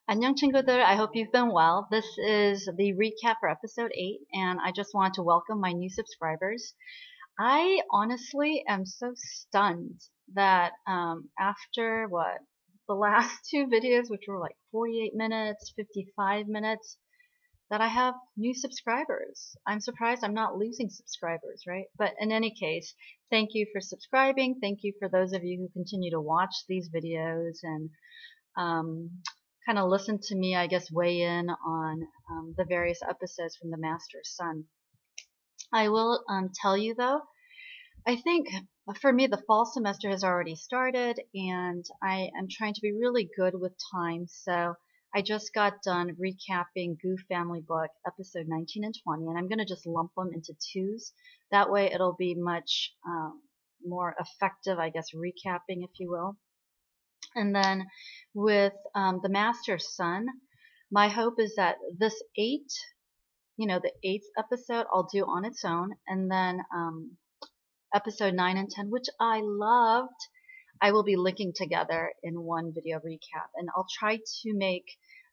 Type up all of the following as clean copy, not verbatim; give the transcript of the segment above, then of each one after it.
안녕 친구들. I hope you've been well. This is the recap for episode 8, and I just want to welcome my new subscribers. I honestly am so stunned that after the last two videos, which were like 48 minutes, 55 minutes, that I have new subscribers. I'm surprised I'm not losing subscribers, right? But in any case, thank you for subscribing. Thank you for those of you who continue to watch these videos and um, kind of listen to me, I guess, weigh in on the various episodes from The Master's Son. I will tell you though, I think for me the fall semester has already started and I am trying to be really good with time. So I just got done recapping Goo Family Book episode 19 and 20, and I'm going to just lump them into twos. That way it'll be much more effective, I guess, recapping, if you will. And then with The Master's Son, my hope is that this the eighth episode, I'll do on its own. And then episode 9 and 10, which I loved, I will be linking together in one video recap. And I'll try to make,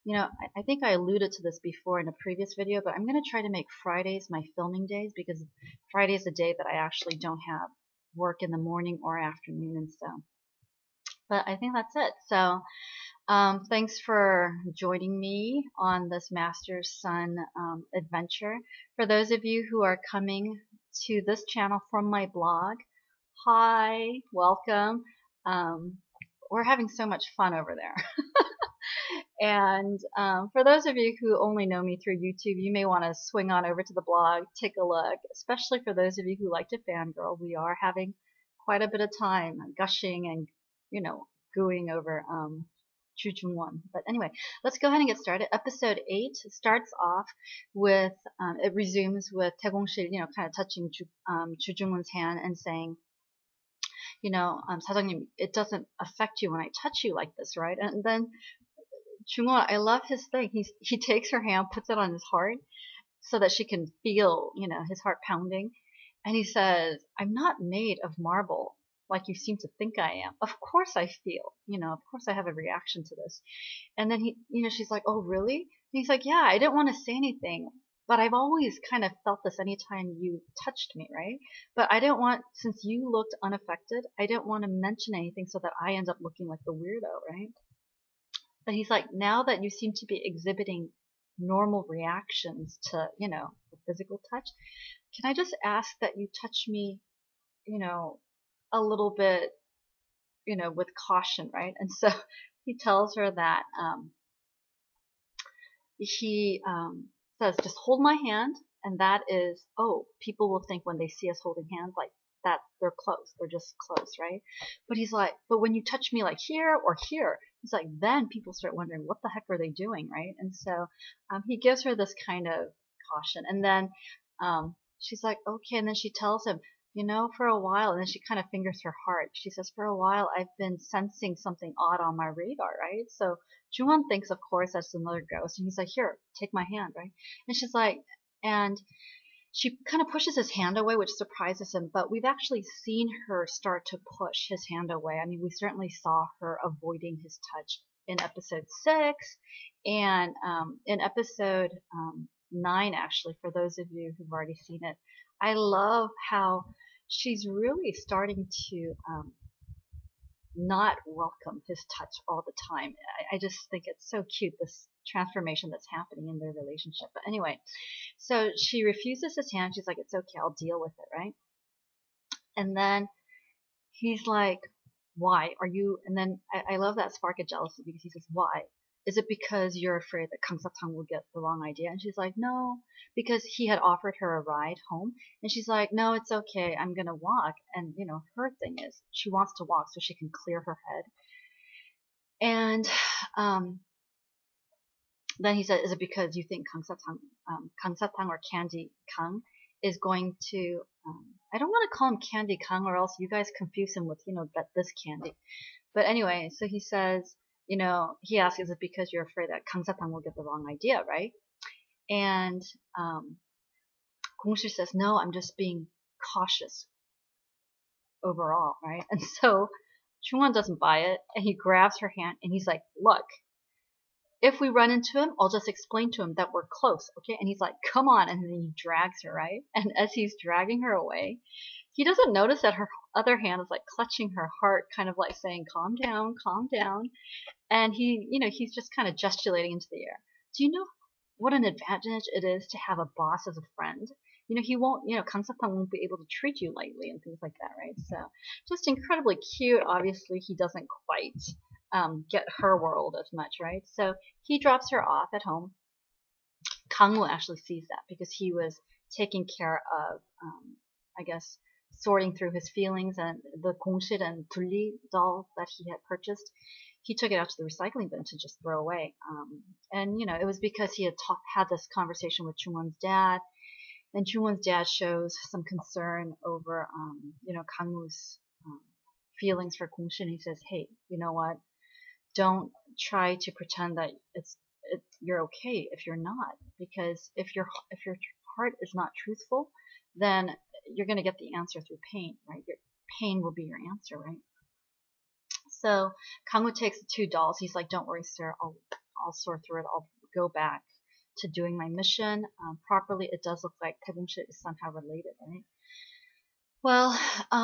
I think I alluded to this before in a previous video, but I'm going to try to make Fridays my filming days because Friday is a day that I actually don't have work in the morning or afternoon and so. But I think that's it. So thanks for joining me on this Master's Son adventure. For those of you who are coming to this channel from my blog, hi, welcome. We're having so much fun over there. And for those of you who only know me through YouTube, you may want to swing on over to the blog, take a look, especially for those of you who like to fangirl. We are having quite a bit of time gushing and, gooing over Jujun. But anyway, let's go ahead and get started. Episode 8 starts off with, it resumes with Taegong-sil, kind of touching Ju Jung-won's hand and saying, 사장님, it doesn't affect you when I touch you like this, right? And then Jung-won, I love his thing. He takes her hand, puts it on his heart so that she can feel, his heart pounding. And he says, I'm not made of marble like you seem to think I am. Of course I feel, of course I have a reaction to this. And then she's like, oh, really? And he's like, yeah, I didn't want to say anything, but I've always kind of felt this anytime you touched me, right? But I didn't want, since you looked unaffected, I didn't want to mention anything so that I end up looking like the weirdo, right? But he's like, now that you seem to be exhibiting normal reactions to, the physical touch, can I just ask that you touch me, a little bit, with caution, right? And so he tells her that he says, just hold my hand, and that is, oh, people will think when they see us holding hands like that they're close, they're just close, right? But he's like, but when you touch me like here or here, he's like, then people start wondering what the heck are they doing, right? And so he gives her this kind of caution, and then she's like, okay, and then she tells him, for a while, and then she kind of fingers her heart. She says, for a while, I've been sensing something odd on my radar, right? So Jung-won thinks, of course, that's another ghost. And he's like, here, take my hand, right? And she's like, and she kind of pushes his hand away, which surprises him. But we've actually seen her start to push his hand away. I mean, we certainly saw her avoiding his touch in episode 6 and in episode 9, actually, for those of you who've already seen it. I love how she's really starting to not welcome his touch all the time. I just think it's so cute, this transformation that's happening in their relationship. But anyway, so she refuses his hand. She's like, it's okay, I'll deal with it, right? And then he's like, why are you? And then I love that spark of jealousy because he says, why? Is it because you're afraid that Kang Satang will get the wrong idea? And she's like, no, because he had offered her a ride home. And she's like, no, it's okay. I'm going to walk. And, her thing is she wants to walk so she can clear her head. And then he said, is it because you think Kang Satang or Candy Kang is going to, I don't want to call him Candy Kang or else you guys confuse him with, this candy. But anyway, so he says, he asks, is it because you're afraid that Kang Satang will get the wrong idea, right? And Gongshi says, no, I'm just being cautious overall, right? And so Chungwon doesn't buy it, and he grabs her hand, and he's like, look, if we run into him, I'll just explain to him that we're close, okay? And he's like, come on. And then he drags her, right? And as he's dragging her away, he doesn't notice that her other hand is like clutching her heart, kind of like saying, calm down, calm down. And he's just kind of gesticulating into the air. Do you know what an advantage it is to have a boss as a friend? He won't, Kang Sapang won't be able to treat you lightly and things like that, right? So just incredibly cute. Obviously, he doesn't quite get her world as much, right? So he drops her off at home. Kangwoo actually sees that because he was taking care of, I guess, sorting through his feelings, and the Gongshil and Tulli doll that he had purchased, he took it out to the recycling bin to just throw away. And it was because he had this conversation with Chungwon's dad, and Chungwon's dad shows some concern over, Kangwoo's feelings for Gongshil. He says, hey, you know what? Don't try to pretend that you're okay if you're not, because if your heart is not truthful, then you're going to get the answer through pain, right? Your pain will be your answer, right? So Kangwoo takes the two dolls. He's like, don't worry, sir, I'll sort through it. I'll go back to doing my mission properly. It does look like Taebongshil is somehow related, right? Well,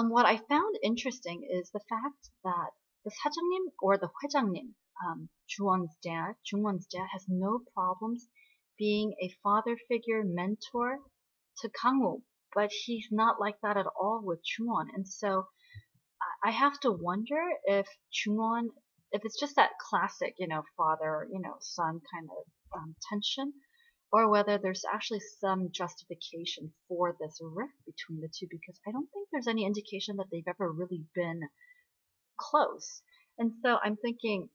what I found interesting is the fact that the 사장님 or the 회장님, Jungwon's dad has no problems being a father figure mentor to Kangwoo, but he's not like that at all with Jungwon. And so I have to wonder if Jungwon, if it's just that classic, father, son kind of tension, or whether there's actually some justification for this rift between the two, because I don't think there's any indication that they've ever really been close. And so I'm thinking,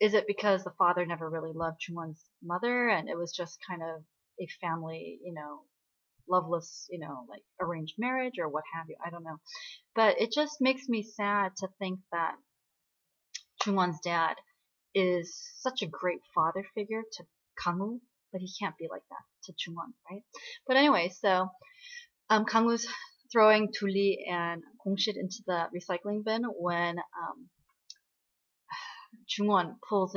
is it because the father never really loved Jungwon's mother and it was just kind of a family, loveless, like arranged marriage or what have you? I don't know. But it just makes me sad to think that Jungwon's dad is such a great father figure to Kangwoo, but he can't be like that to Jungwon, right? But anyway, so Kangwoo's throwing Tulli and Gongshil into the recycling bin when Jungwon pulls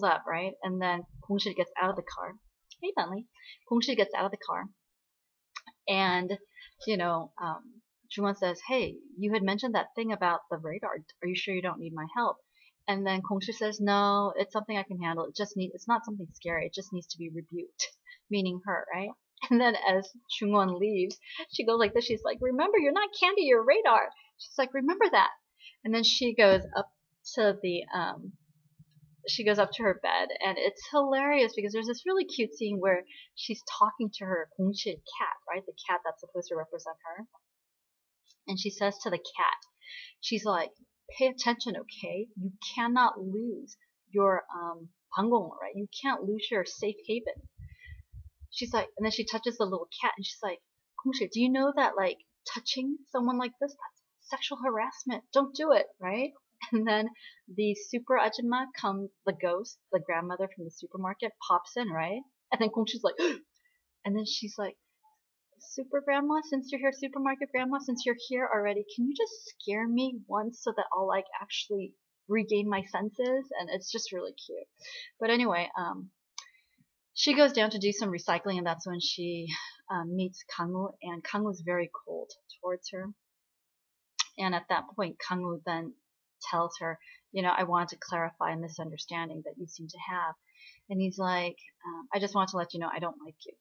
up, right? And then Gongshil gets out of the car. Hey, Bentley. Gongshil gets out of the car, and Jungwon says, "Hey, you had mentioned that thing about the radar. Are you sure you don't need my help?" And then Gongshil says, "No, it's something I can handle. It's not something scary. It just needs to be rebuked," meaning her, right? And then as Jungwon leaves, she goes like this. She's like, "Remember, you're not Candy, you're radar." She's like, "Remember that." And then she goes up to her bed, and it's hilarious because there's this really cute scene where she's talking to her Gongshil cat, right? The cat that's supposed to represent her. And she says to the cat, she's like, pay attention, okay? You cannot lose your 방공, right? You can't lose your safe haven. She's like, and then she touches the little cat, and she's like, Gongshil, do you know that like touching someone like this, that's sexual harassment? Don't do it, right? And then the super ajumma comes, the ghost, the grandmother from the supermarket, pops in, right? And then Gongshil's like, and then she's like, super grandma, since you're here, supermarket grandma, since you're here already, can you just scare me once so that I'll like actually regain my senses? And it's just really cute. But anyway, she goes down to do some recycling, and that's when she meets Kangwoo, and Kangwoo's very cold towards her. And at that point, Kangwoo then tells her, I wanted to clarify a misunderstanding that you seem to have. And he's like, I just want to let you know I don't like you.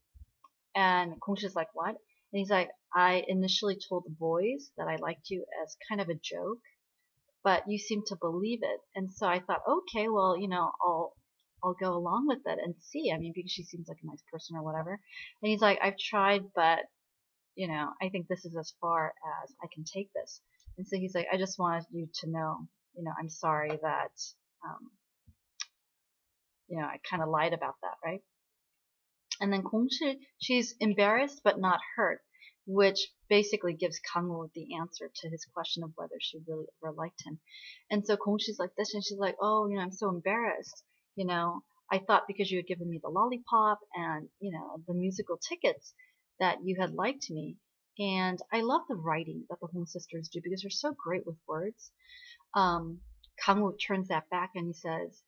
And Gongshil's like, what? And he's like, I initially told the boys that I liked you as kind of a joke, but you seem to believe it. And so I thought, okay, well, I'll go along with it and see. I mean, because she seems like a nice person or whatever. And he's like, I've tried, but I think this is as far as I can take this. And so he's like, I just wanted you to know, I'm sorry that, I kind of lied about that, right? And then Gongshil, she's embarrassed but not hurt, which basically gives Kangwoo the answer to his question of whether she really ever liked him. And so Gongshil's like this, and she's like, oh, I'm so embarrassed. I thought because you had given me the lollipop and, the musical tickets that you had liked me. And I love the writing that the Hong sisters do because they're so great with words. Kangwoo turns that back and he says,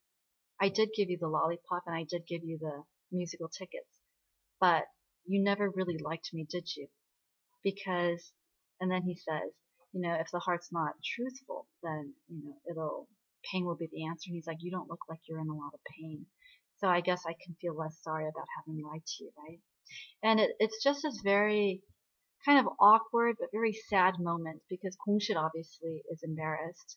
I did give you the lollipop and I did give you the musical tickets, but you never really liked me, did you? Because, and then he says, if the heart's not truthful, then, pain will be the answer. And he's like, you don't look like you're in a lot of pain. So I guess I can feel less sorry about having lied to you, right? And it's just this very kind of awkward but very sad moment because Kongshil obviously is embarrassed,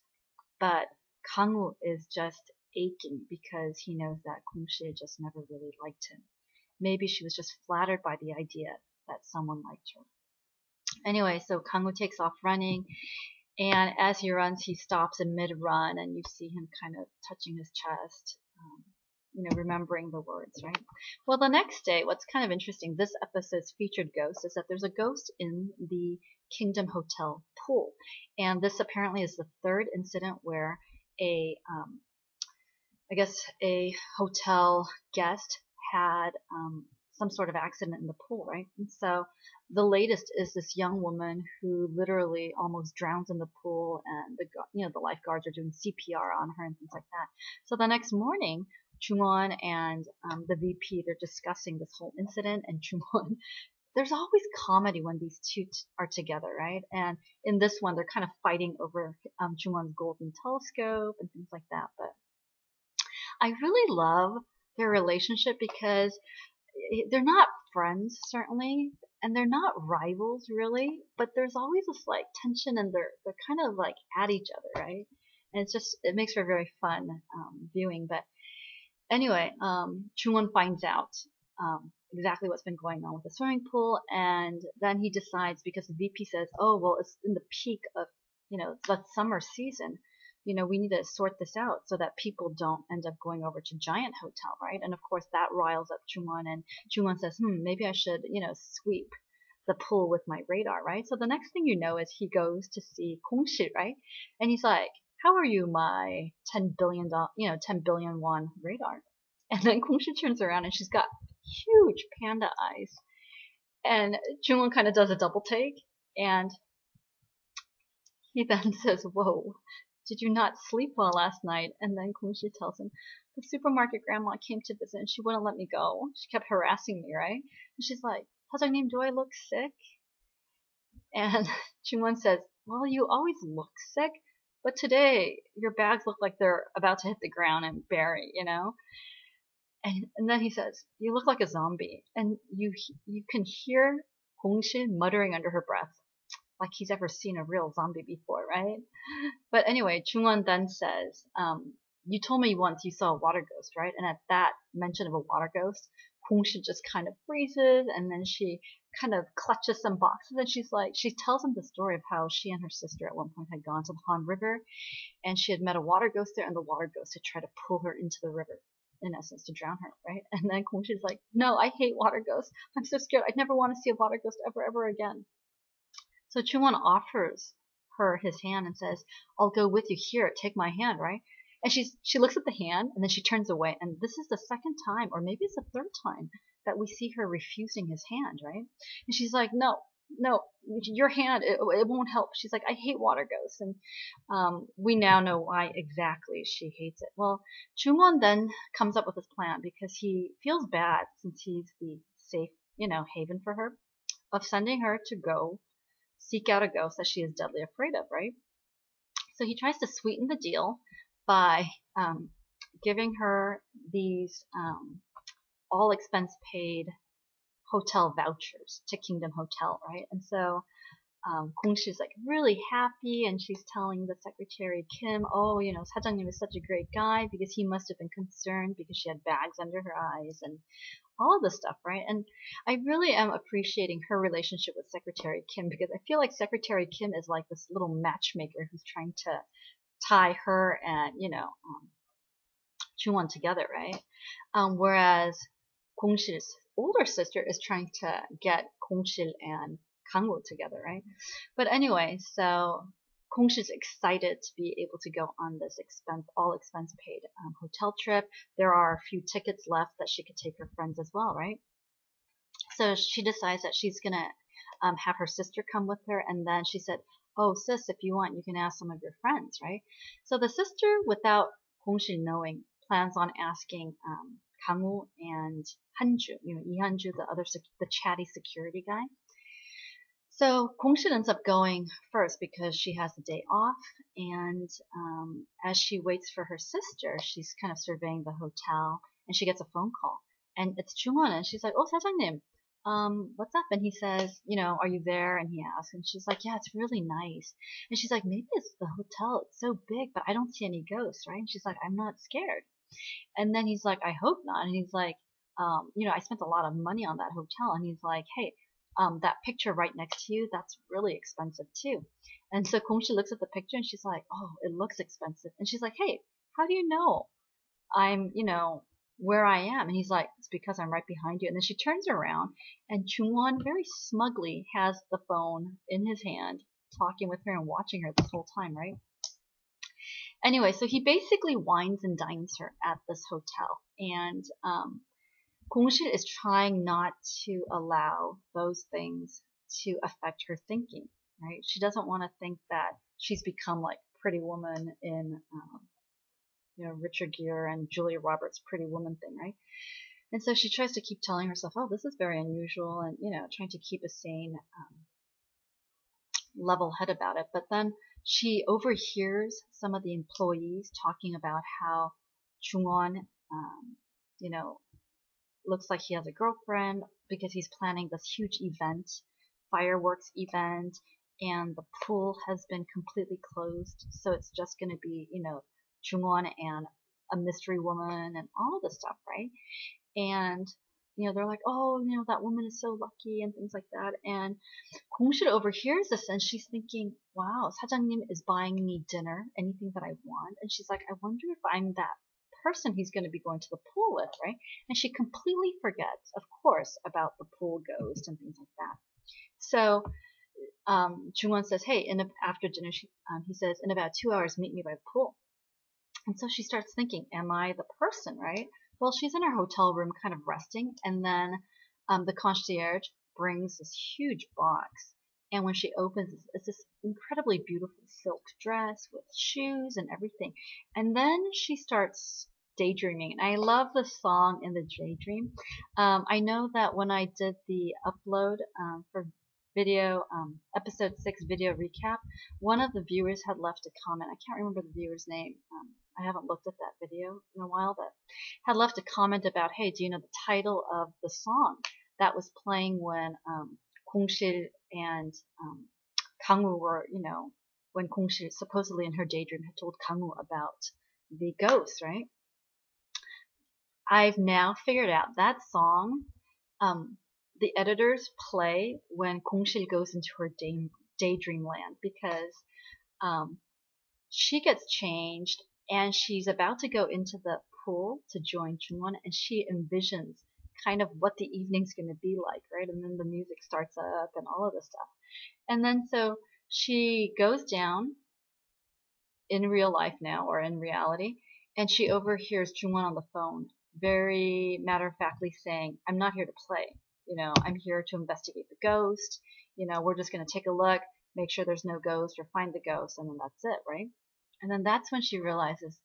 but Kangwoo is just aching because he knows that Kongshil just never really liked him. Maybe she was just flattered by the idea that someone liked her. Anyway, so Kangwoo takes off running, and as he runs, he stops in mid-run, and you see him kind of touching his chest, remembering the words, right? Well, the next day, what's kind of interesting, this episode's featured ghost is that there's a ghost in the Kingdom Hotel pool, and this apparently is the third incident where I guess a hotel guest had some sort of accident in the pool, right? And so the latest is this young woman who literally almost drowns in the pool, and the lifeguards are doing CPR on her and things like that. So the next morning, Chungwon and the VP, they're discussing this whole incident, and Chungwon, there's always comedy when these two are together, right? And in this one, they're kind of fighting over Chungwon's golden telescope and things like that. But I really love their relationship because they're not friends, certainly, and they're not rivals, really, but there's always this, like, tension, and they're kind of, like, at each other, right? And it makes for a very fun viewing. But anyway, Chungwon finds out exactly what's been going on with the swimming pool, and then he decides, because the VP says, oh, well, it's in the peak of, it's the summer season, we need to sort this out so that people don't end up going over to Giant Hotel, right? And of course that riles up Chungwon, and Chungwon says, maybe I should, sweep the pool with my radar, right? So the next thing you know is he goes to see Kongshil, right? And he's like, how are you, my $10 billion, 10 billion won radar? And then Kongshil turns around and she's got huge panda eyes. And Chungwon kind of does a double take, and he then says, whoa, did you not sleep well last night? And then Kongshil tells him, the supermarket grandma came to visit and she wouldn't let me go. She kept harassing me, right? And she's like, 사장님, do I look sick? And Chungwon says, well, you always look sick, but today your bags look like they're about to hit the ground and bury, And then he says, you look like a zombie. And you can hear Kongshil muttering under her breath, like he's ever seen a real zombie before, right? But anyway, Chungwon then says, you told me once you saw a water ghost, right? And at that mention of a water ghost, Kongshil just kind of freezes, and then she kind of clutches some boxes, and she tells him the story of how she and her sister at one point had gone to the Han River, and she had met a water ghost there, and the water ghost had tried to pull her into the river, in essence, to drown her, right? And then Kongshil's like, no, I hate water ghosts. I'm so scared. I'd never want to see a water ghost ever again. So Chungwon offers her his hand and says, I'll go with you here. Take my hand, right? And she looks at the hand, and then she turns away. And this is the second time, or maybe it's the third time, that we see her refusing his hand, right? And she's like, no, your hand, it won't help. She's like, I hate water ghosts. And we now know why exactly she hates it. Well, Chungwon then comes up with this plan because he feels bad, since he's the safe, haven for her, of sending her to go seek out a ghost that she is deadly afraid of, right? So he tries to sweeten the deal by giving her these all expense paid hotel vouchers to Kingdom Hotel, right? And so Kongshil's like really happy, and she's telling the secretary Kim, oh, 사장님 is such a great guy, because he must have been concerned because she had bags under her eyes and all of this stuff, right? And I really am appreciating her relationship with Secretary Kim, because I feel like Secretary Kim is like this little matchmaker who's trying to tie her and, Chungwon together, right? Whereas Kongshil's older sister is trying to get Kongshil and Kangwoo together, right? But anyway, so Kongshil's excited to be able to go on this all expense paid hotel trip. There are a few tickets left that she could take her friends as well, right? So she decides that she's gonna have her sister come with her, and then she said, oh, sis, if you want, you can ask some of your friends, right? So the sister, without Kongshil knowing, plans on asking Kangwoo and Hanju, Lee Hanju, the chatty security guy. So Kongshil ends up going first because she has the day off, and as she waits for her sister, she's kind of surveying the hotel, and she gets a phone call, and it's Chungwon, and she's like, "Oh, 사장님, what's up?" And he says, "Are you there?" And he asks, and she's like, "Yeah, it's really nice." And she's like, "Maybe it's the hotel. It's so big, but I don't see any ghosts, right?" And she's like, "I'm not scared." And then he's like, "I hope not." And he's like, "I spent a lot of money on that hotel." And he's like, "Hey, that picture right next to you, that's really expensive too." And so Kongshi looks at the picture and she's like, "Oh, it looks expensive." And she's like, "Hey, how do you know I'm, where I am?" And he's like, "It's because I'm right behind you." And then she turns around and Chungwon very smugly has the phone in his hand, talking with her and watching her this whole time, right? Anyway, so he basically wines and dines her at this hotel. And Kongshil is trying not to allow those things to affect her thinking, right? She doesn't want to think that she's become like Pretty Woman in, Richard Gere and Julia Roberts' Pretty Woman thing, right? And so she tries to keep telling herself, "Oh, this is very unusual," and trying to keep a sane, level head about it. But then she overhears some of the employees talking about how Chungwon, you know, looks like he has a girlfriend because he's planning this huge event, fireworks event, and the pool has been completely closed. So it's just going to be, Chungwon and a mystery woman and all of this stuff, right? And, they're like, "Oh, that woman is so lucky," and things like that. And Kongshil overhears this and she's thinking, "Wow, 사장님 is buying me dinner, anything that I want." And she's like, "I wonder if I'm that person he's going to be going to the pool with," right? And she completely forgets, of course, about the pool ghost and things like that. So Jungwon says, "Hey," after dinner, he says, "In about 2 hours, meet me by the pool." And so she starts thinking, am I the person, right? Well, she's in her hotel room kind of resting, and then the concierge brings this huge box. And when she opens it, it's this incredibly beautiful silk dress with shoes and everything. And then she starts daydreaming. And I love the song in the daydream. I know that when I did the upload for video, episode 6 video recap, one of the viewers had left a comment. I can't remember the viewer's name. I haven't looked at that video in a while, but had left a comment about, "Hey, do you know the title of the song that was playing when Kongshil and Kangwoo were, when Kongshil supposedly in her daydream had told Kangwoo about the ghost, right?" I've now figured out that song. The editors play when Kongshil goes into her daydream land because she gets changed and she's about to go into the pool to join Jungwon, and she envisions kind of what the evening's going to be like, right? And then the music starts up and all of this stuff. And then so she goes down in real life now, or in reality, and she overhears Jungwon on the phone very matter-of-factly saying, "I'm not here to play. I'm here to investigate the ghost. We're just going to take a look, make sure there's no ghost or find the ghost, and then that's it," right? And then that's when she realizes,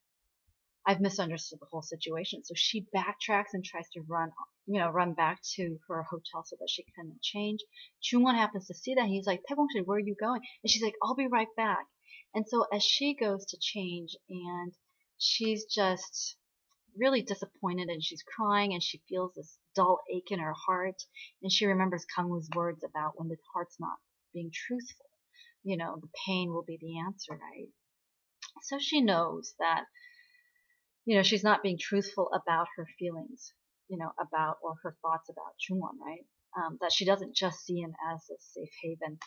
I've misunderstood the whole situation. So she backtracks and tries to run back to her hotel so that she can change. Jungwon happens to see that. He's like, "Taegongshil, where are you going?" And she's like, "I'll be right back." And so as she goes to change, and she's just really disappointed and she's crying and she feels this dull ache in her heart, and she remembers Kangwoo's words about when the heart's not being truthful, the pain will be the answer, right? So she knows that, she's not being truthful about her feelings, about, or her thoughts about Jungwon, right? That she doesn't just see him as a safe haven.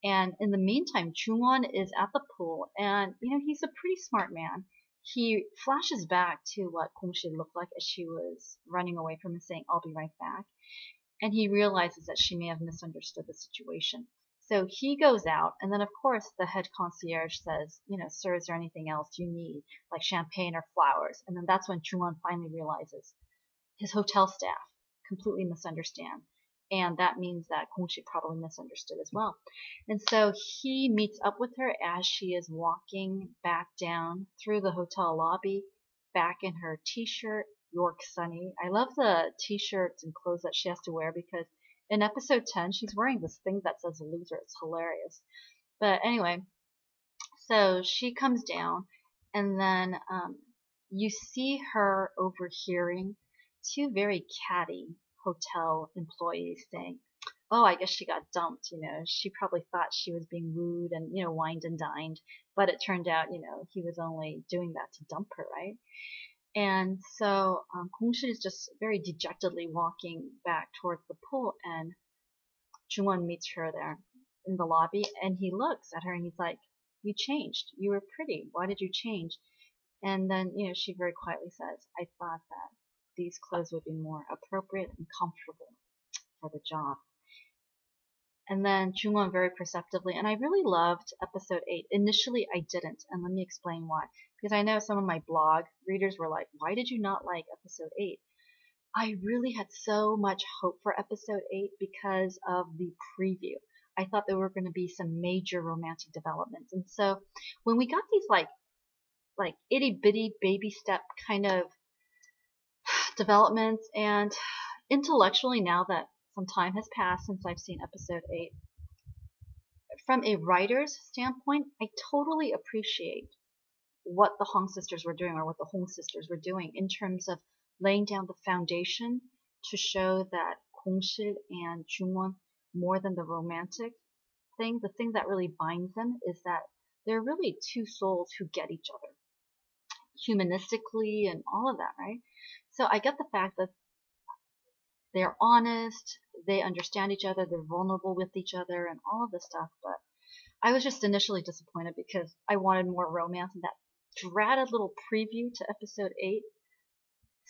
And in the meantime, Jungwon is at the pool, and, he's a pretty smart man. He flashes back to what Kongshil looked like as she was running away from him, saying, "I'll be right back." And he realizes that she may have misunderstood the situation. So he goes out, and then of course the head concierge says, "Sir, is there anything else you need, like champagne or flowers?" And then that's when Jungwon finally realizes his hotel staff completely misunderstand. And that means that Kongshil probably misunderstood as well. And so he meets up with her as she is walking back down through the hotel lobby back in her t-shirt, York Sunny. I love the t-shirts and clothes that she has to wear because in episode 10, she's wearing this thing that says loser. It's hilarious. But anyway, so she comes down, and then you see her overhearing two very catty hotel employees saying, "Oh, I guess she got dumped. She probably thought she was being rude and wined and dined, but it turned out he was only doing that to dump her, right?" And so Kongshi is just very dejectedly walking back towards the pool, and Jungwon meets her there in the lobby, and he looks at her and he's like, "You changed. You were pretty. Why did you change?" And then, she very quietly says, "I thought that these clothes would be more appropriate and comfortable for the job." And then Jungwon very perceptively, and I really loved episode 8. Initially, I didn't, and let me explain why. Because I know some of my blog readers were like, "Why did you not like episode 8?" I really had so much hope for episode 8 because of the preview. I thought there were going to be some major romantic developments. And so when we got these like itty bitty baby step kind of developments, and intellectually, now that some time has passed since I've seen episode 8, from a writer's standpoint, I totally appreciate what the Hong sisters were doing, or what the Hong sisters were doing, in terms of laying down the foundation to show that Kongsil and Jungwon, more than the romantic thing, the thing that really binds them is that they're really two souls who get each other humanistically and all of that, right? So I get the fact that they're honest, they understand each other, they're vulnerable with each other, and all of this stuff. But I was just initially disappointed because I wanted more romance, and that dratted little preview to episode 8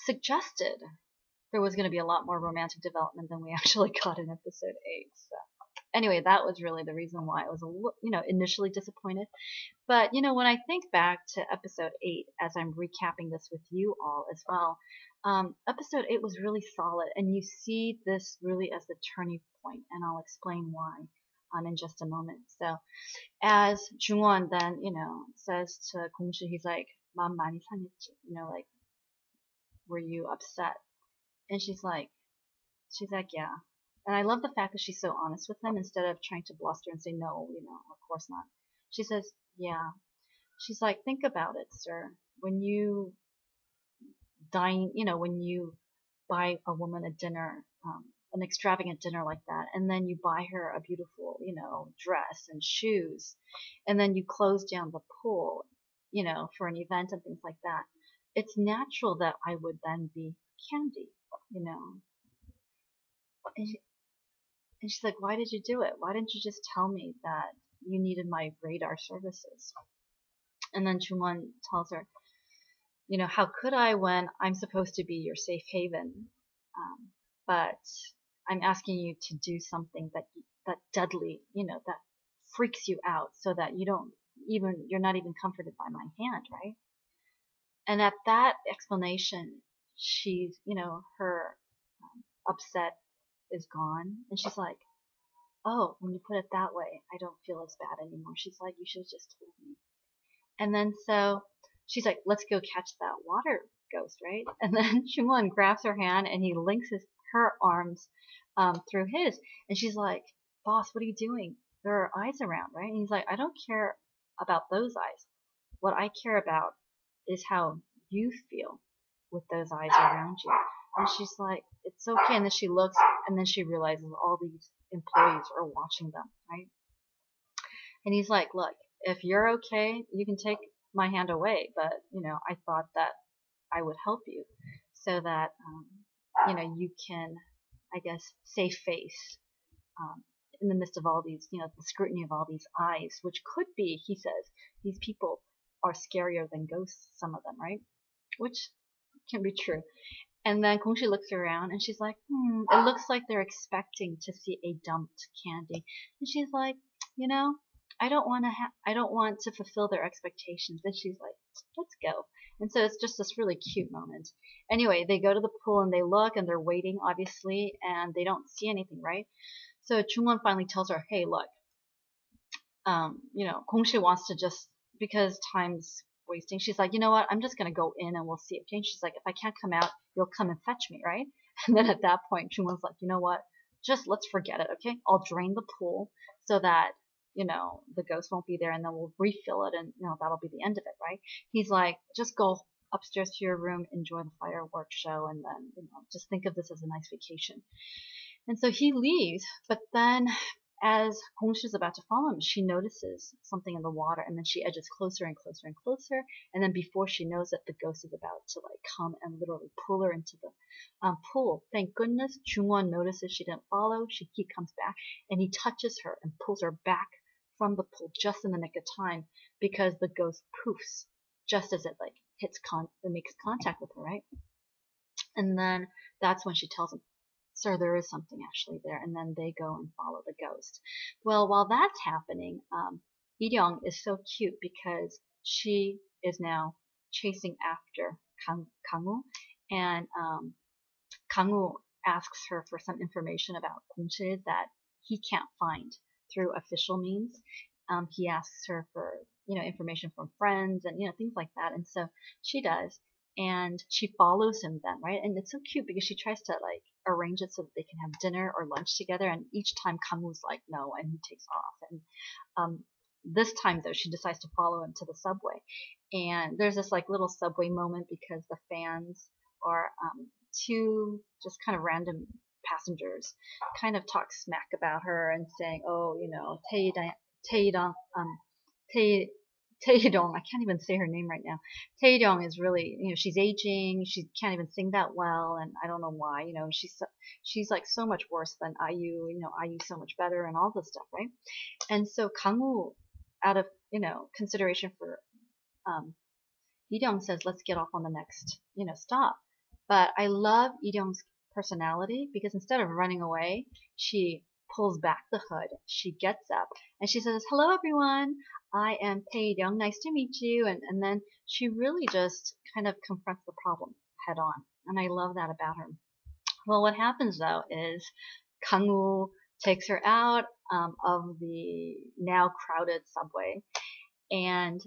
suggested there was going to be a lot more romantic development than we actually got in episode 8. So anyway, that was really the reason why I was initially disappointed. But when I think back to episode 8, as I'm recapping this with you all as well, episode 8 was really solid, and you see this really as the turning point, and I'll explain why in just a moment. So as Jungwon then says to Kongshi, he's like, "마음 많이 상했지?" like, "Were you upset?" And she's like, "Yeah." And I love the fact that she's so honest with him, instead of trying to bluster and say, "No, of course not." She says, "Yeah." She's like, "Think about it, sir. When you dine, when you buy a woman a dinner, an extravagant dinner like that, and then you buy her a beautiful, dress and shoes, and then you close down the pool, for an event and things like that, it's natural that I would then be candy, you know." And she's like, "Why did you do it? Why didn't you just tell me that you needed my radar services?" And then Chungwon tells her, "How could I when I'm supposed to be your safe haven? But I'm asking you to do something that deadly, that freaks you out, so that you're not even comforted by my hand, right?" And at that explanation, she's, her upset is gone, and she's like, "Oh, when you put it that way, I don't feel as bad anymore." She's like, "You should have just told me." And then so she's like, "Let's go catch that water ghost," right? And then Chungwon grabs her hand and he links her arms through his, and she's like, "Boss, what are you doing? There are eyes around, right?" And he's like, "I don't care about those eyes. What I care about is how you feel with those eyes around you." And she's like, "It's okay." And then she looks, and then she realizes all these employees are watching them, right? And he's like, "Look, if you're okay, you can take my hand away, but I thought that I would help you, so that you can, I guess, save face in the midst of all these, the scrutiny of all these eyes, which could be," he says, "these people are scarier than ghosts, some of them, right?" Which can be true. And then Kongshi looks around and she's like, "It looks like they're expecting to see a dumped candy." And she's like, "I don't want to fulfill their expectations." And she's like, "Let's go." And so it's just this really cute moment. Anyway, they go to the pool and they look and they're waiting, obviously, and they don't see anything, right? So Chungwon finally tells her, "Hey, look, Kongshi wants to just, because time's wasting. She's like, you know what? I'm just gonna go in and we'll see. Okay. And she's like, if I can't come out, you'll come and fetch me, right? And then at that point, Chungwon's like, you know what? Just let's forget it. Okay. I'll drain the pool so that the ghost won't be there, and then we'll refill it, and that'll be the end of it, right? He's like, just go upstairs to your room, enjoy the fireworks show, and then just think of this as a nice vacation. And so he leaves, but then as Gongshi is about to follow him, she notices something in the water, and then she edges closer and closer and closer, and then before she knows it, the ghost is about to like come and literally pull her into the pool. Thank goodness Jungwon notices she didn't follow. He comes back and he touches her and pulls her back from the pool just in the nick of time, because the ghost poofs just as it like it makes contact with her, right? And then that's when she tells him, sir, there is something actually there. And then they go and follow the ghost. Well, while that's happening, Iryong is so cute because she is now chasing after Kangwoo, and Kangwoo asks her for some information about Gongshi that he can't find through official means. He asks her for information from friends and things like that, and so she does. And she follows him then, right? And it's so cute because she tries to like arrange it so that they can have dinner or lunch together. And each time Kangwoo's like, no, and he takes off. And this time though, she decides to follow him to the subway. And there's this like little subway moment because the fans are two just kind of random passengers kind of talk smack about her and saying, oh, Tae-dong, Tae-dong, I can't even say her name right now. Tae-dong is really, she's aging. She can't even sing that well, and I don't know why. She's like so much worse than IU. IU's so much better, and all this stuff, right? And so Kangwoo, out of consideration for Lee-dong, says, let's get off on the next stop. But I love Lee-dong's personality because instead of running away, she pulls back the hood. She gets up and she says, hello everyone, I am Tae-young, nice to meet you. And then she really just kind of confronts the problem head on. And I love that about her. Well, what happens though is Kangwoo takes her out of the now crowded subway. And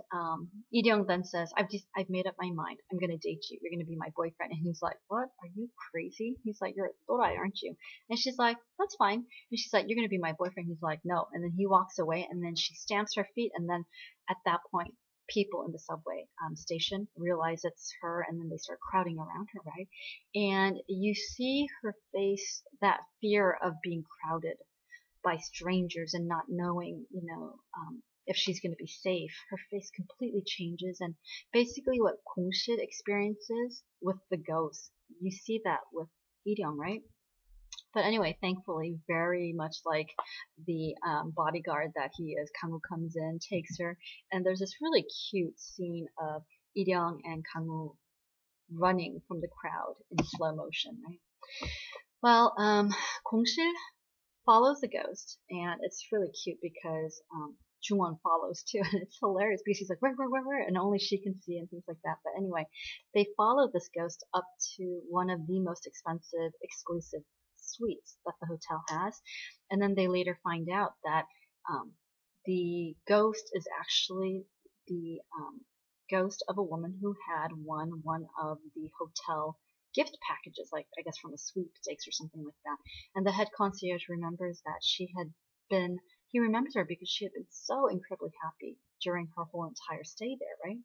Lee-dong then says, I've made up my mind. I'm going to date you. You're going to be my boyfriend. And he's like, what? Are you crazy? He's like, you're a torai, aren't you? And she's like, that's fine. And she's like, you're going to be my boyfriend. He's like, no. And then he walks away, and then she stamps her feet. And then at that point, people in the subway station realize it's her, and then they start crowding around her, right? And you see her face, that fear of being crowded by strangers and not knowing, if she's going to be safe. Her face completely changes, and basically what Gongshi experiences with the ghost, you see that with Lee-dong, right? But anyway, thankfully, very much like the bodyguard that he is, Kangwoo comes in, takes her, and there's this really cute scene of Lee-dong and Kangwoo running from the crowd in slow motion, right? Well, Gongshi follows the ghost, and it's really cute because Jungwon follows too, and it's hilarious because she's like, where, and only she can see and things like that. But anyway, they follow this ghost up to one of the most expensive, exclusive suites that the hotel has, and then they later find out that the ghost is actually the ghost of a woman who had won one of the hotel gift packages, like I guess from a sweepstakes or something like that. And the head concierge remembers that he remembers her because she had been so incredibly happy during her whole entire stay there, right?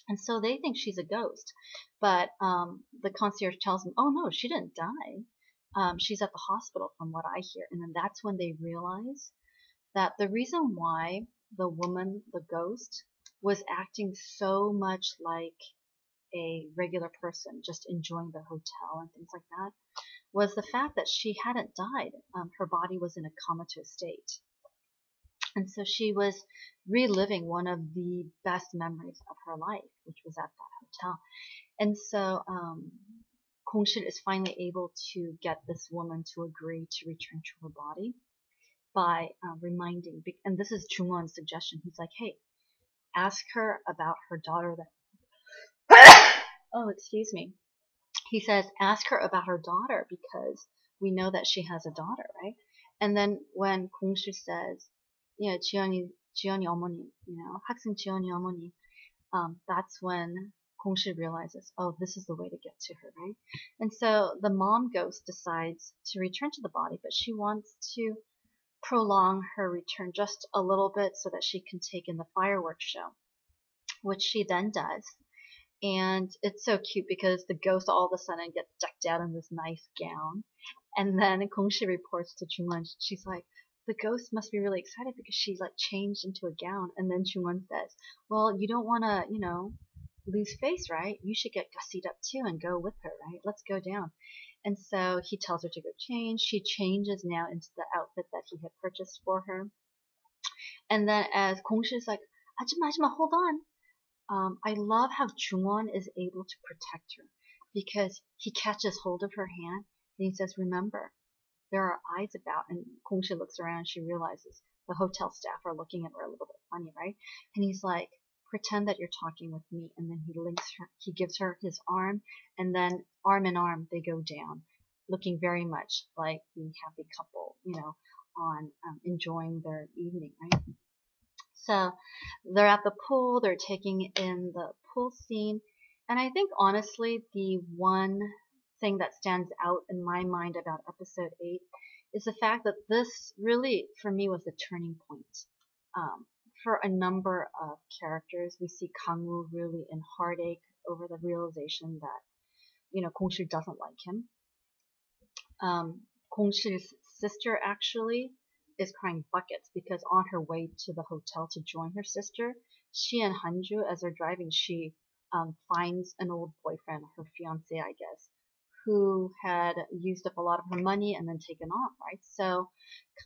And so they think she's a ghost. But the concierge tells them, oh no, she didn't die. She's at the hospital from what I hear. And then that's when they realize that the reason why the woman, the ghost, was acting so much like a regular person, just enjoying the hotel and things like that, was the fact that she hadn't died. Her body was in a comatose state. And so she was reliving one of the best memories of her life, which was at that hotel. And so Gongshi is finally able to get this woman to agree to return to her body by reminding, and this is Jungwon's suggestion, he's like, hey, ask her about her daughter that oh, excuse me. He says, ask her about her daughter because we know that she has a daughter, right? And then when Gongshi says, 지연이 어머니, 학생 지연이 어머니, that's when Kongshi realizes, oh, this is the way to get to her, right? And so the mom ghost decides to return to the body, but she wants to prolong her return just a little bit so that she can take in the fireworks show, which she then does. And it's so cute because the ghost all of a sudden gets decked out in this nice gown. And then Kongshi reports to Chungwon. She's like, the ghost must be really excited because she's like changed into a gown. And then Chungwon says, well, you don't want to, lose face, right? You should get gussied up too and go with her, right? Let's go down. And so he tells her to go change. She changes now into the outfit that he had purchased for her. And then as Kongshi is like, Ajima, Ajima, hold on. I love how Chungwon is able to protect her because he catches hold of her hand and he says, remember, there are eyes about. And Kongshi looks around and she realizes the hotel staff are looking at her a little bit funny, right? And he's like, pretend that you're talking with me. And then he gives her his arm, and then arm in arm they go down, looking very much like the happy couple, on enjoying their evening, right? So they're at the pool, they're taking in the pool scene, and I think honestly the one thing that stands out in my mind about episode 8 is the fact that this really, for me, was the turning point. For a number of characters, we see Kangwoo really in heartache over the realization that, Kongshi doesn't like him. Kongshi's sister actually is crying buckets because on her way to the hotel to join her sister, she and Hanju, as they're driving, she finds an old boyfriend, her fiance, I guess, who had used up a lot of her money and then taken off, right? So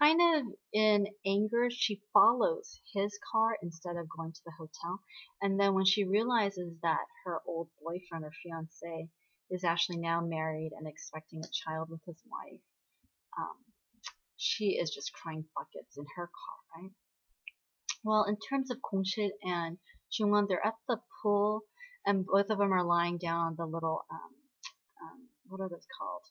kind of in anger, she follows his car instead of going to the hotel. And then when she realizes that her old boyfriend or fiance is actually now married and expecting a child with his wife, she is just crying buckets in her car, right? Well, in terms of Kongshil and Jungwon, they're at the pool, and both of them are lying down on the little, what are those called?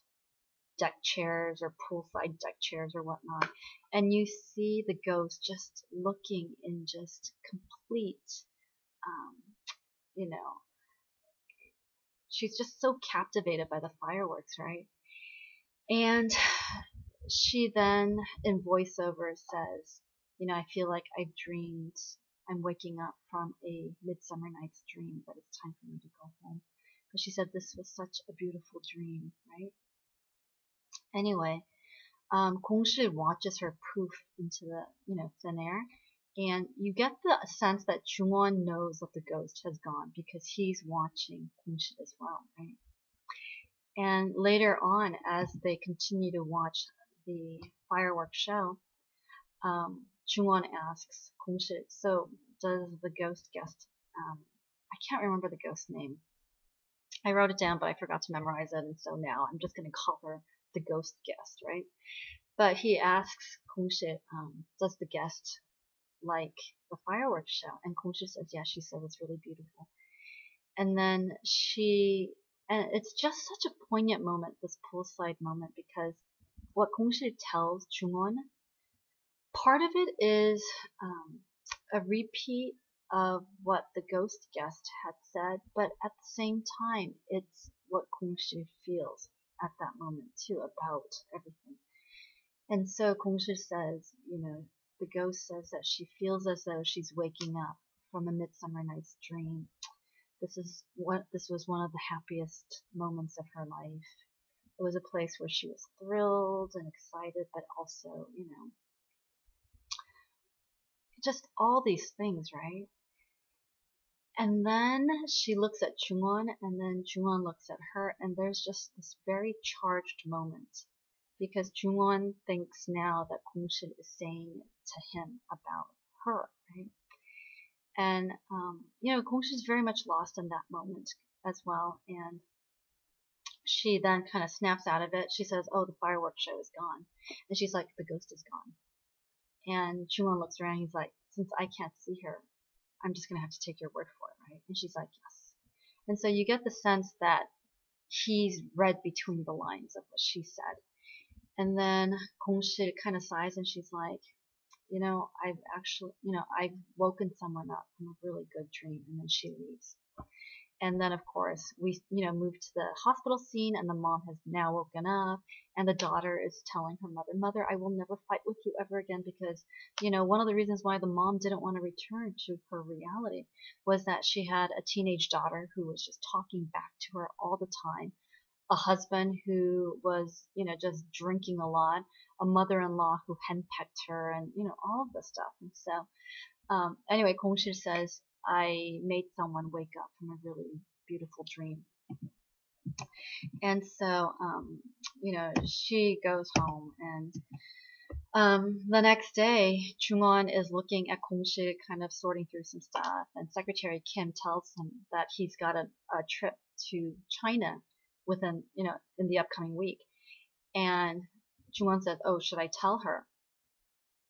Deck chairs or poolside deck chairs or whatnot. And you see the ghost just looking in just complete, you know, she's just so captivated by the fireworks, right? And she then, in voiceover, says, I feel like I've dreamed, I'm waking up from a Midsummer Night's Dream, but it's time for me to go home. Because she said this was such a beautiful dream, right? Anyway, Kongshi watches her poof into the, thin air, and you get the sense that Jungwon knows that the ghost has gone because he's watching Kongshi as well, right? And later on, as they continue to watch the fireworks show, Jungwon asks Kongshi, so does the ghost guest, I can't remember the ghost name. I wrote it down, but I forgot to memorize it, and so now I'm just going to call her the ghost guest, right? But he asks Kongshi, does the guest like the fireworks show? And Kongshi says, yeah, she said it's really beautiful. And then and it's just such a poignant moment, this poolside moment, because what Kongshi tells Jungwon, part of it is a repeat of what the ghost guest had said, but at the same time, it's what Kongshi feels at that moment too about everything. And so Kongshi says, the ghost says that she feels as though she's waking up from a Midsummer Night's Dream. This was one of the happiest moments of her life. It was a place where she was thrilled and excited, but also, just all these things, right? And then she looks at Jungwon, and then Jungwon looks at her, and there's just this very charged moment because Jungwon thinks now that Kongshi is saying to him about her, right? And Kongshi is very much lost in that moment as well, and she then kind of snaps out of it. She says, "Oh, the fireworks show is gone," and she's like, "The ghost is gone." And Jungwon looks around. He's like, "Since I can't see her, I'm just gonna have to take your word for it, right?" And she's like, "Yes." And so you get the sense that he's read between the lines of what she said. And then Kongshi kind of sighs and she's like, I've actually, I've woken someone up from a really good dream. And then she leaves. And then, of course, we, move to the hospital scene, and the mom has now woken up, and the daughter is telling her mother, Mother, I will never fight with you ever again, because, one of the reasons why the mom didn't want to return to her reality was that she had a teenage daughter who was just talking back to her all the time, a husband who was, just drinking a lot, a mother-in-law who henpecked her, and, all of this stuff. And so, anyway, Kongshi says, I made someone wake up from a really beautiful dream. And so, she goes home, and the next day, Chungwon is looking at Kongshi, kind of sorting through some stuff, and Secretary Kim tells him that he's got a trip to China within, in the upcoming week. And Chungwon says, oh, should I tell her?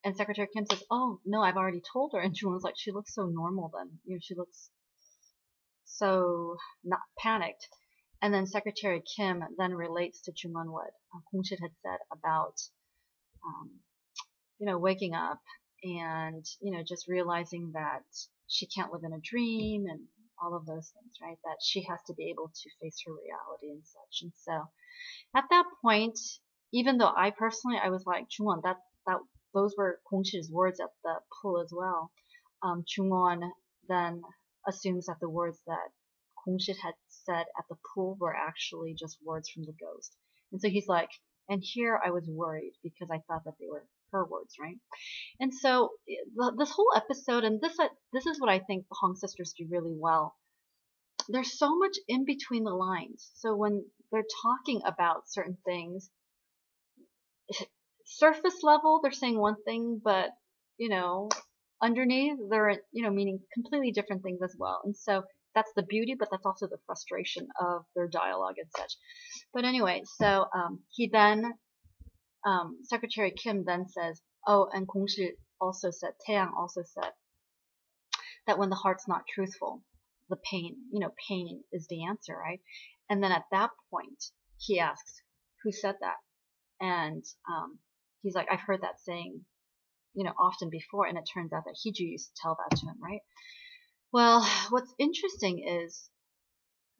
And Secretary Kim says, oh, no, I've already told her. And Chungwon's like, she looks so normal then. She looks so not panicked. And then Secretary Kim then relates to Chungwon what Kongshit had said about, waking up and, just realizing that she can't live in a dream and all of those things, right? That she has to be able to face her reality and such. And so at that point, even though I was like, Chungwon, those were Kongshit's words at the pool as well. Chungwon then assumes that the words that Kongshit had said at the pool were actually just words from the ghost. And so he's like, and here I was worried because I thought that they were her words, right? And so this whole episode, and this is what I think the Hong sisters do really well. There's so much in between the lines. So when they're talking about certain things, surface level, they're saying one thing, but, underneath, they're, meaning completely different things as well. And so that's the beauty, but that's also the frustration of their dialogue and such. But anyway, so he then, Secretary Kim then says, oh, and Kongshi also said, Taeyang also said, that when the heart's not truthful, the pain, pain is the answer, right? And then at that point, he asks, who said that? And he's like, I've heard that saying, often before, and it turns out that Hiju used to tell that to him, right? Well, what's interesting is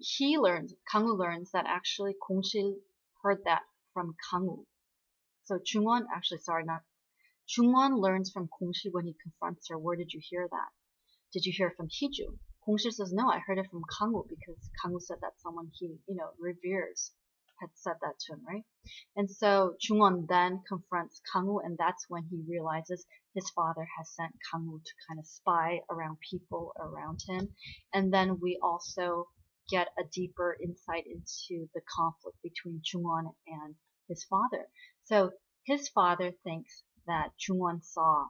Kangwoo learns that actually Kongshi heard that from Kangwoo. So Chungwon learns from Kongshi when he confronts her, where did you hear that? Did you hear it from Hiju? Kongshi says, no, I heard it from Kangwoo, because Kangwoo said that someone he, reveres had said that to him, right? And so Chungwon then confronts Kangwoo, and that's when he realizes his father has sent Kangwoo to kind of spy around people around him. And then we also get a deeper insight into the conflict between Chungwon and his father. So his father thinks that Chungwon saw,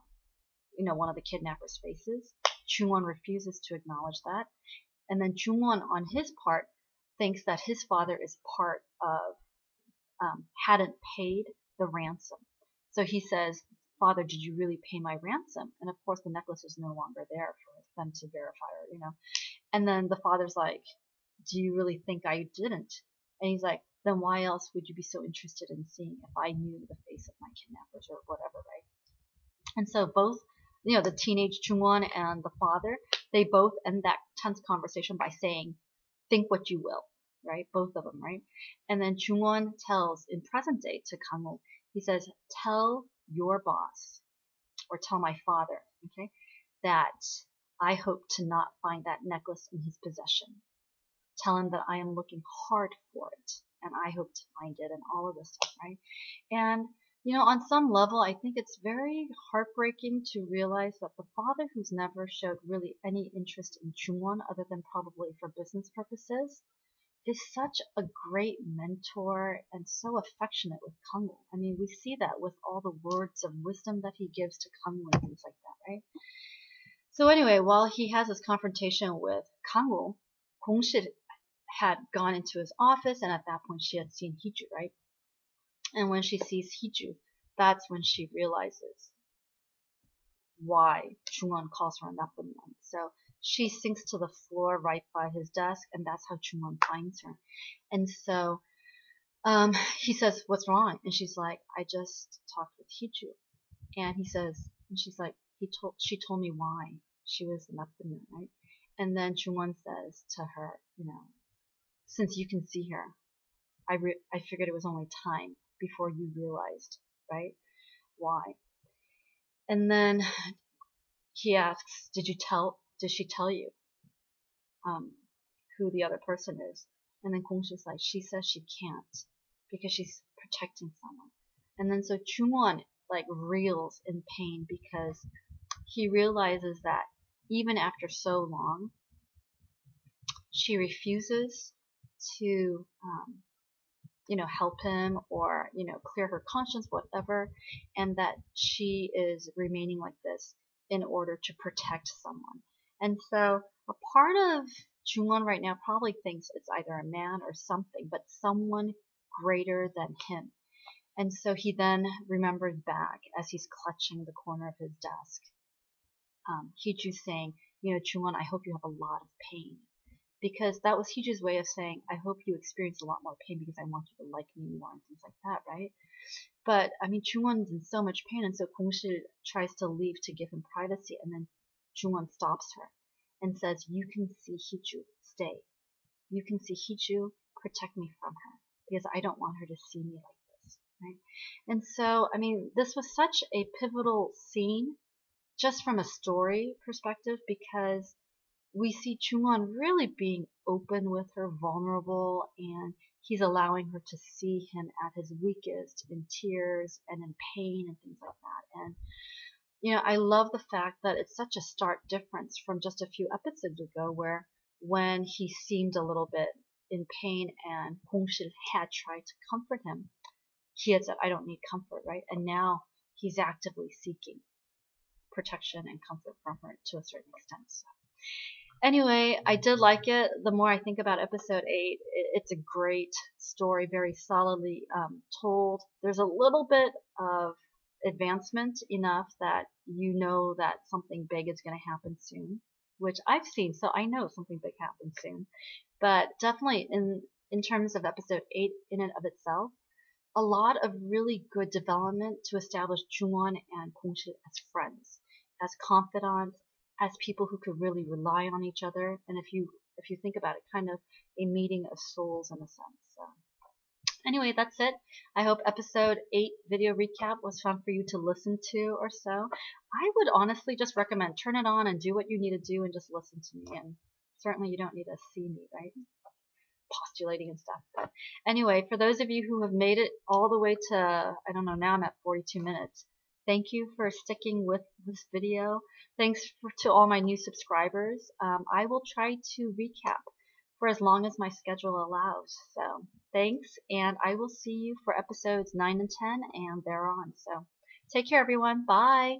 one of the kidnappers' faces. Chungwon refuses to acknowledge that. And then Chungwon, on his part, thinks that his father is part of, hadn't paid the ransom. So he says, Father, did you really pay my ransom? And of course the necklace is no longer there for them to verify her, And then the father's like, do you really think I didn't? And he's like, then why else would you be so interested in seeing if I knew the face of my kidnappers or whatever, right? And so both, the teenage Chungwon and the father, they both end that tense conversation by saying, think what you will, right? Both of them, right? And then Chungwon tells in present day to Kangwoo, he says, tell your boss, or tell my father, okay, that I hope to not find that necklace in his possession. Tell him that I am looking hard for it, and I hope to find it, and all of this stuff, right? And, on some level, I think it's very heartbreaking to realize that the father, who's never showed really any interest in Chungwon other than probably for business purposes, is such a great mentor and so affectionate with Kangwoo. I mean, we see that with all the words of wisdom that he gives to Kangwoo and things like that, right? So anyway, while he has this confrontation with Kangwoo, Kongshit had gone into his office, and at that point she had seen Hiju, right? And when she sees Hiju, that's when she realizes why Chungwon calls her an upperman. So she sinks to the floor right by his desk, and that's how Chungwon finds her. And so he says, what's wrong? And she's like, I just talked with Hiju. And he says, And she's like, she told me why she was left in there, right? And then Chungwon says to her, since you can see her, I figured it was only time before you realized, right? Why? And then he asks, did she tell you, who the other person is? And then Kongshi's like, she says she can't because she's protecting someone. And then so Chungwon like reels in pain because he realizes that even after so long, she refuses to, help him or, clear her conscience, whatever, and that she is remaining like this in order to protect someone. And so a part of Jungwon right now probably thinks it's either a man or something, but someone greater than him. And so he then remembers back as he's clutching the corner of his desk. Hiju saying, Jungwon, I hope you have a lot of pain. Because that was Hiju's way of saying, I hope you experience a lot more pain because I want you to like me more and things like that, right? But, I mean, Jungwon's in so much pain, and so Kongshi tries to leave to give him privacy, and then Jungwon stops her and says, you can see Hiju, stay. You can see Hiju, protect me from her, because I don't want her to see me like this, right? And so, I mean, this was such a pivotal scene, just from a story perspective, because we see Chungwon really being open with her, vulnerable, and he's allowing her to see him at his weakest in tears and in pain and things like that. And, I love the fact that it's such a stark difference from just a few episodes ago where when he seemed a little bit in pain and Hongshil had tried to comfort him, he had said, I don't need comfort, right? And now he's actively seeking protection and comfort from her to a certain extent. So. Anyway, I did like it. The more I think about episode 8, it's a great story, very solidly told. There's a little bit of advancement enough that you know that something big is going to happen soon, which I've seen, so I know something big happens soon. But definitely in terms of episode 8 in and of itself, a lot of really good development to establish Jungwon and Kongshi as friends, as confidants, as people who could really rely on each other, and if you think about it, kind of a meeting of souls in a sense. So anyway, that's it. I hope episode 8 video recap was fun for you to listen to or so. I would honestly just recommend turn it on and do what you need to do and just listen to me, and certainly you don't need to see me, right? Postulating and stuff. But anyway, for those of you who have made it all the way to, I don't know, now I'm at 42 minutes. Thank you for sticking with this video. Thanks to all my new subscribers. I will try to recap for as long as my schedule allows. So thanks, and I will see you for episodes 9 and 10 and thereon. So take care, everyone. Bye.